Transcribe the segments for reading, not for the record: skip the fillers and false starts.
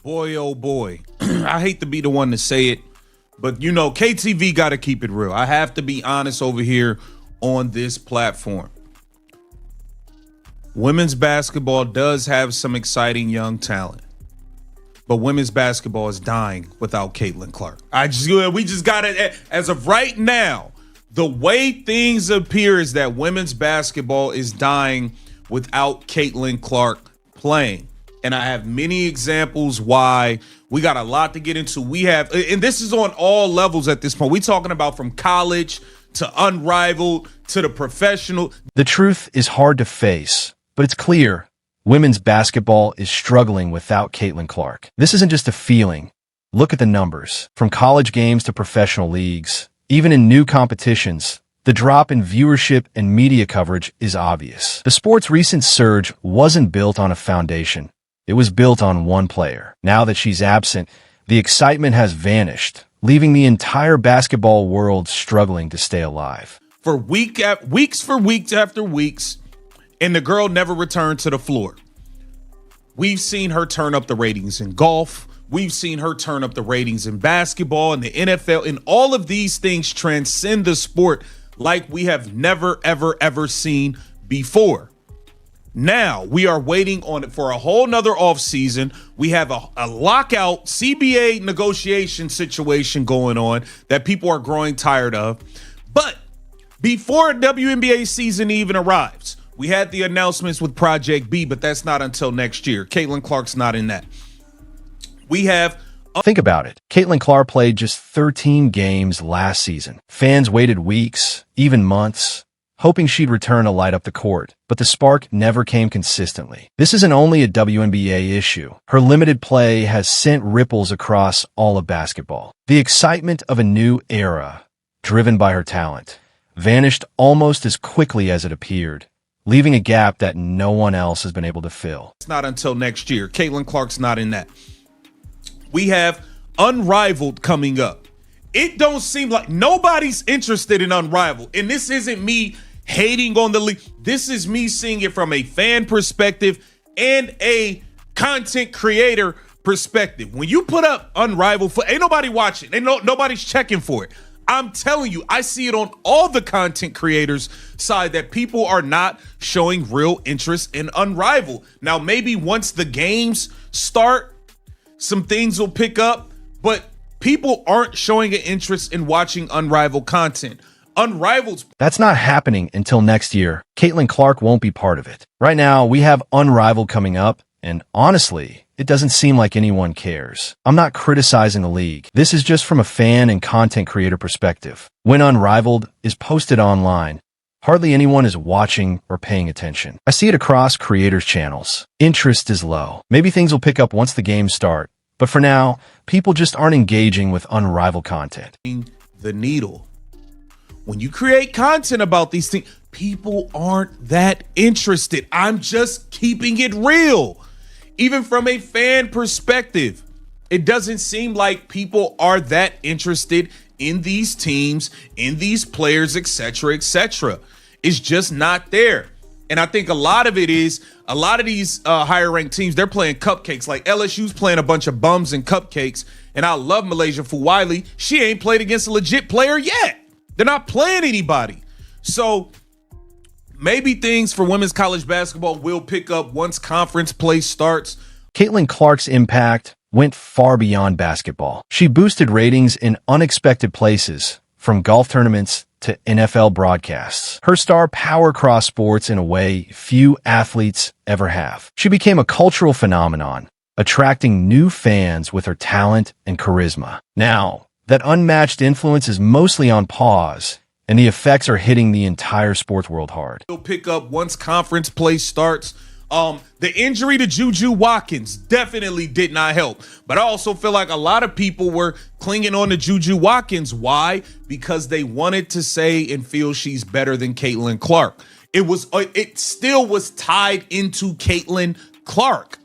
Boy, oh boy. I hate to be the one to say it, but you know, KTV got to keep it real. I have to be honest over here on this platform. Women's basketball does have some exciting young talent, but women's basketball is dying without Caitlin Clark. We just got it. As of right now, the way things appear is that women's basketball is dying without Caitlin Clark playing. And I have many examples why. We got a lot to get into. We have, and this is on all levels at this point. We're talking about from college to unrivaled to the professional. The truth is hard to face, but it's clear women's basketball is struggling without Caitlin Clark. This isn't just a feeling. Look at the numbers. From college games to professional leagues, even in new competitions, the drop in viewership and media coverage is obvious. The sport's recent surge wasn't built on a foundation. It was built on one player. Now that she's absent, the excitement has vanished, leaving the entire basketball world struggling to stay alive. For weeks after weeks, and the girl never returned to the floor. We've seen her turn up the ratings in golf. We've seen her turn up the ratings in basketball and the NFL, and all of these things transcend the sport like we have never, ever, ever seen before. Now we are waiting on it for a whole nother offseason. We have a lockout CBA negotiation situation going on that people are growing tired of. But before WNBA season even arrives, we had the announcements with Project B, but that's not until next year. Caitlin Clark's not in that. We have... Think about it. Caitlin Clark played just 13 games last season. Fans waited weeks, even months, hoping she'd return to light up the court, but the spark never came consistently. This isn't only a WNBA issue. Her limited play has sent ripples across all of basketball. The excitement of a new era, driven by her talent, vanished almost as quickly as it appeared, leaving a gap that no one else has been able to fill. It's not until next year. Caitlin Clark's not in that. We have Unrivaled coming up. It don't seem like nobody's interested in Unrivaled. And this isn't me hating on the league. This is me seeing it from a fan perspective and a content creator perspective. When you put up Unrivaled, ain't nobody watching. Nobody's checking for it. I'm telling you, I see it on all the content creators' side that people are not showing real interest in Unrivaled. Now, maybe once the games start, some things will pick up, but people aren't showing an interest in watching Unrivaled content. Unrivaled. That's not happening until next year. Caitlin Clark won't be part of it. Right now, we have Unrivaled coming up, and honestly, it doesn't seem like anyone cares. I'm not criticizing the league. This is just from a fan and content creator perspective. When Unrivaled is posted online, hardly anyone is watching or paying attention. I see it across creators' channels. Interest is low. Maybe things will pick up once the games start, but for now, people just aren't engaging with Unrivaled content. The needle. When you create content about these things, people aren't that interested. I'm just keeping it real. Even from a fan perspective, it doesn't seem like people are that interested in these teams, in these players, etc., etc. It's just not there. And I think a lot of it is a lot of these higher ranked teams, they're playing cupcakes. Like LSU's playing a bunch of bums and cupcakes. And I love Malaysia Fuwiley. She ain't played against a legit player yet. They're not playing anybody. So maybe things for women's college basketball will pick up once conference play starts. Caitlin Clark's impact went far beyond basketball. She boosted ratings in unexpected places, from golf tournaments to NFL broadcasts. Her star power crossed sports in a way few athletes ever have. She became a cultural phenomenon, attracting new fans with her talent and charisma. Now, that unmatched influence is mostly on pause, and the effects are hitting the entire sports world hard. Will pick up once conference play starts. The injury to Juju Watkins definitely did not help. But I also feel like a lot of people were clinging on to Juju Watkins. Why? Because they wanted to say and feel she's better than Caitlin Clark. It still was tied into Caitlin Clark.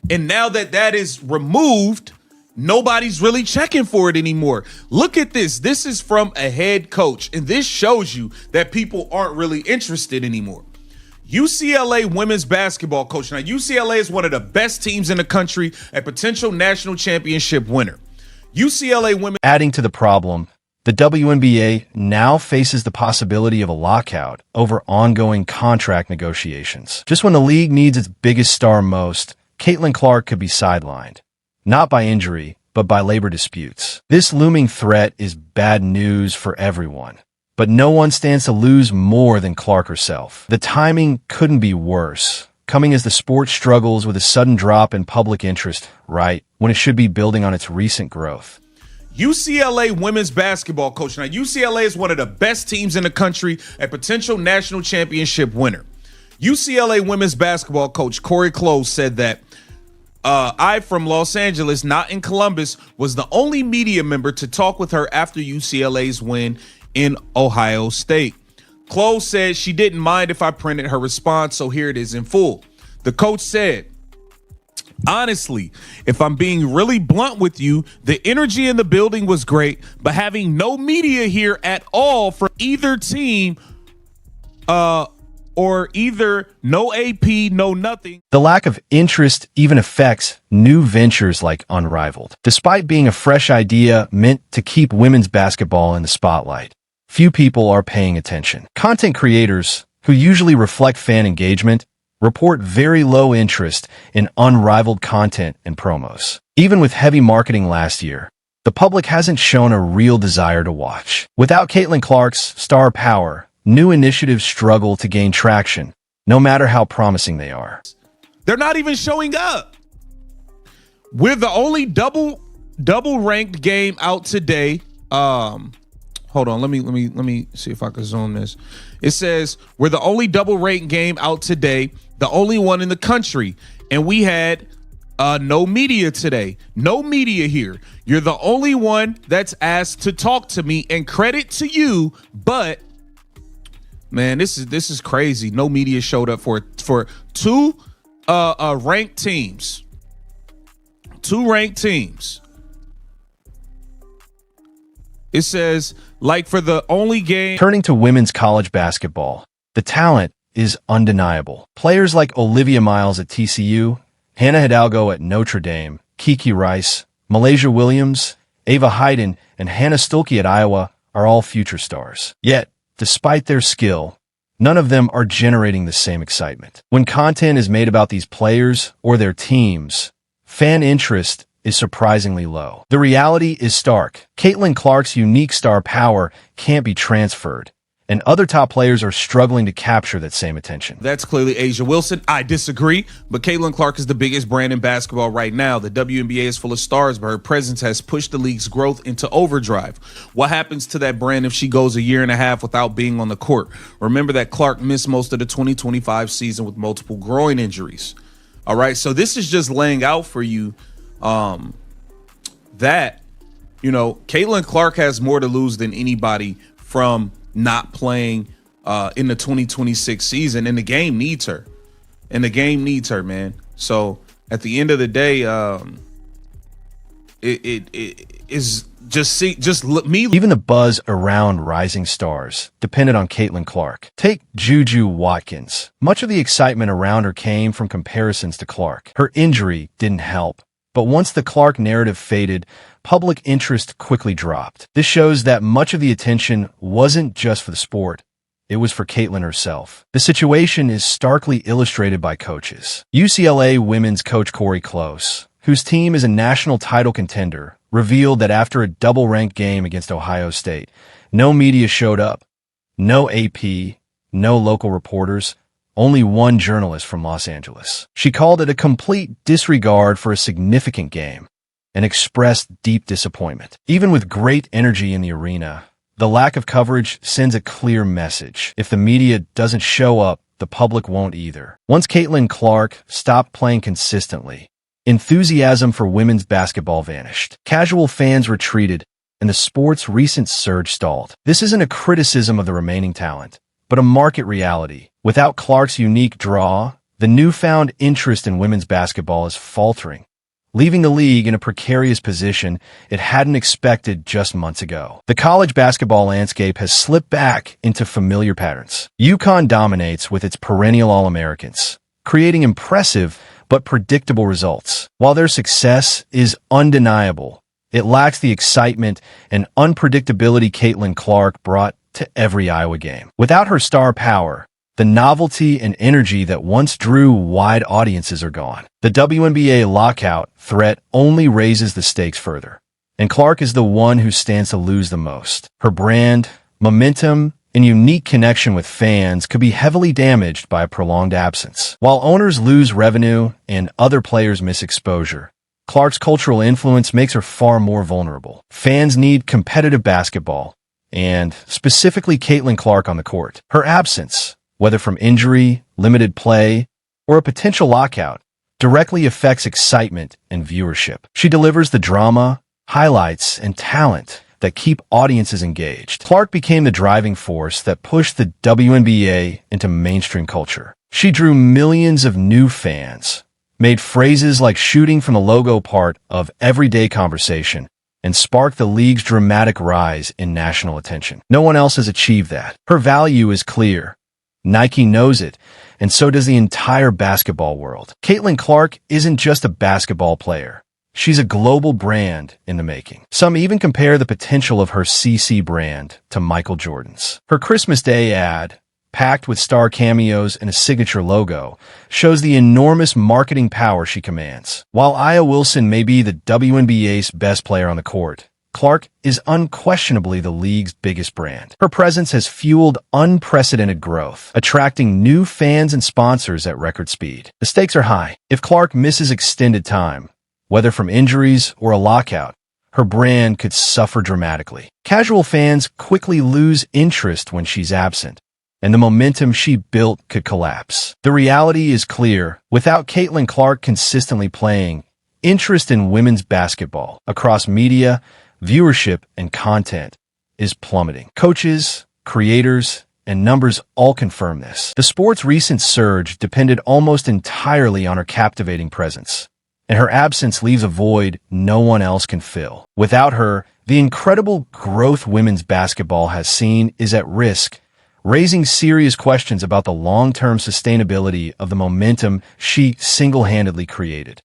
And now that that is removed, nobody's really checking for it anymore. Look at this. This is from a head coach, and this shows you that people aren't really interested anymore. UCLA women's basketball coach. Now, UCLA is one of the best teams in the country, a potential national championship winner. UCLA women. Adding to the problem, the WNBA now faces the possibility of a lockout over ongoing contract negotiations. Just when the league needs its biggest star most, Caitlin Clark could be sidelined. Not by injury, but by labor disputes. This looming threat is bad news for everyone. But no one stands to lose more than Clark herself. The timing couldn't be worse, coming as the sport struggles with a sudden drop in public interest, right when it should be building on its recent growth. UCLA women's basketball coach. Now, UCLA is one of the best teams in the country, a potential national championship winner. UCLA women's basketball coach Corey Close said that I, from Los Angeles, not in Columbus, was the only media member to talk with her after UCLA's win in Ohio State. Close said she didn't mind if I printed her response, so here it is in full. The coach said, honestly, if I'm being really blunt with you, the energy in the building was great, but having no media here at all for either team, or either no AP, no nothing. The lack of interest even affects new ventures like Unrivaled. Despite being a fresh idea meant to keep women's basketball in the spotlight, few people are paying attention. Content creators, who usually reflect fan engagement, report very low interest in Unrivaled content and promos. Even with heavy marketing last year, the public hasn't shown a real desire to watch. Without Caitlin Clark's star power, new initiatives struggle to gain traction, no matter how promising they are. They're not even showing up. We're the only double ranked game out today. Hold on, let me see if I can zoom this. It says we're the only double ranked game out today, the only one in the country, and we had no media today. No media here. You're the only one that's asked to talk to me, and credit to you, but man, this is crazy. No media showed up for two ranked teams. Two ranked teams. It says, like, for the only game. Turning to women's college basketball, the talent is undeniable. Players like Olivia Miles at TCU, Hannah Hidalgo at Notre Dame, Kiki Rice, Malaysia Williams, Ava Hayden, and Hannah Stuelke at Iowa are all future stars. Yet, despite their skill, none of them are generating the same excitement. When content is made about these players or their teams, fan interest is surprisingly low. The reality is stark. Caitlin Clark's unique star power can't be transferred, and other top players are struggling to capture that same attention. That's clearly Asia Wilson. I disagree, but Caitlin Clark is the biggest brand in basketball right now. The WNBA is full of stars, but her presence has pushed the league's growth into overdrive. What happens to that brand if she goes a year and a half without being on the court? Remember that Clark missed most of the 2025 season with multiple groin injuries. All right, so this is just laying out for you that, you know, Caitlin Clark has more to lose than anybody from not playing in the 2026 season, and the game needs her. And the game needs her, man. So at the end of the day, it is me. Even the buzz around rising stars depended on Caitlin Clark. Take Juju Watkins. Much of the excitement around her came from comparisons to Clark. Her injury didn't help. But once the Clark narrative faded, public interest quickly dropped. This shows that much of the attention wasn't just for the sport. It was for Caitlin herself. The situation is starkly illustrated by coaches. UCLA women's coach Corey Close, whose team is a national title contender, revealed that after a double-ranked game against Ohio State, no media showed up. No AP, no local reporters, only one journalist from Los Angeles. She called it a complete disregard for a significant game and expressed deep disappointment. Even with great energy in the arena, the lack of coverage sends a clear message. If the media doesn't show up, the public won't either. Once Caitlin Clark stopped playing consistently, enthusiasm for women's basketball vanished. Casual fans retreated, and the sport's recent surge stalled. This isn't a criticism of the remaining talent, but a market reality. Without Clark's unique draw, the newfound interest in women's basketball is faltering, leaving the league in a precarious position it hadn't expected just months ago. The college basketball landscape has slipped back into familiar patterns. UConn dominates with its perennial All-Americans, creating impressive but predictable results. While their success is undeniable, it lacks the excitement and unpredictability Caitlin Clark brought to every Iowa game. Without her star power, the novelty and energy that once drew wide audiences are gone. The WNBA lockout threat only raises the stakes further, and Clark is the one who stands to lose the most. Her brand, momentum, and unique connection with fans could be heavily damaged by a prolonged absence. While owners lose revenue and other players miss exposure, Clark's cultural influence makes her far more vulnerable. Fans need competitive basketball, and specifically Caitlin Clark on the court. Her absence, whether from injury, limited play, or a potential lockout, directly affects excitement and viewership. She delivers the drama, highlights, and talent that keep audiences engaged. Clark became the driving force that pushed the WNBA into mainstream culture. She drew millions of new fans, made phrases like shooting from the logo part of everyday conversation, and sparked the league's dramatic rise in national attention. No one else has achieved that. Her value is clear. Nike knows it, and so does the entire basketball world. Caitlin Clark isn't just a basketball player. She's a global brand in the making. Some even compare the potential of her CC brand to Michael Jordan's. Her Christmas Day ad, packed with star cameos and a signature logo, shows the enormous marketing power she commands. While Aya Wilson may be the WNBA's best player on the court, Clark is unquestionably the league's biggest brand. Her presence has fueled unprecedented growth, attracting new fans and sponsors at record speed. The stakes are high. If Clark misses extended time, whether from injuries or a lockout, her brand could suffer dramatically. Casual fans quickly lose interest when she's absent, and the momentum she built could collapse. The reality is clear. Without Caitlin Clark consistently playing, interest in women's basketball across media, viewership, and content is plummeting. Coaches, creators, and numbers all confirm this. The sport's recent surge depended almost entirely on her captivating presence, and her absence leaves a void no one else can fill. Without her, the incredible growth women's basketball has seen is at risk, raising serious questions about the long-term sustainability of the momentum she single-handedly created.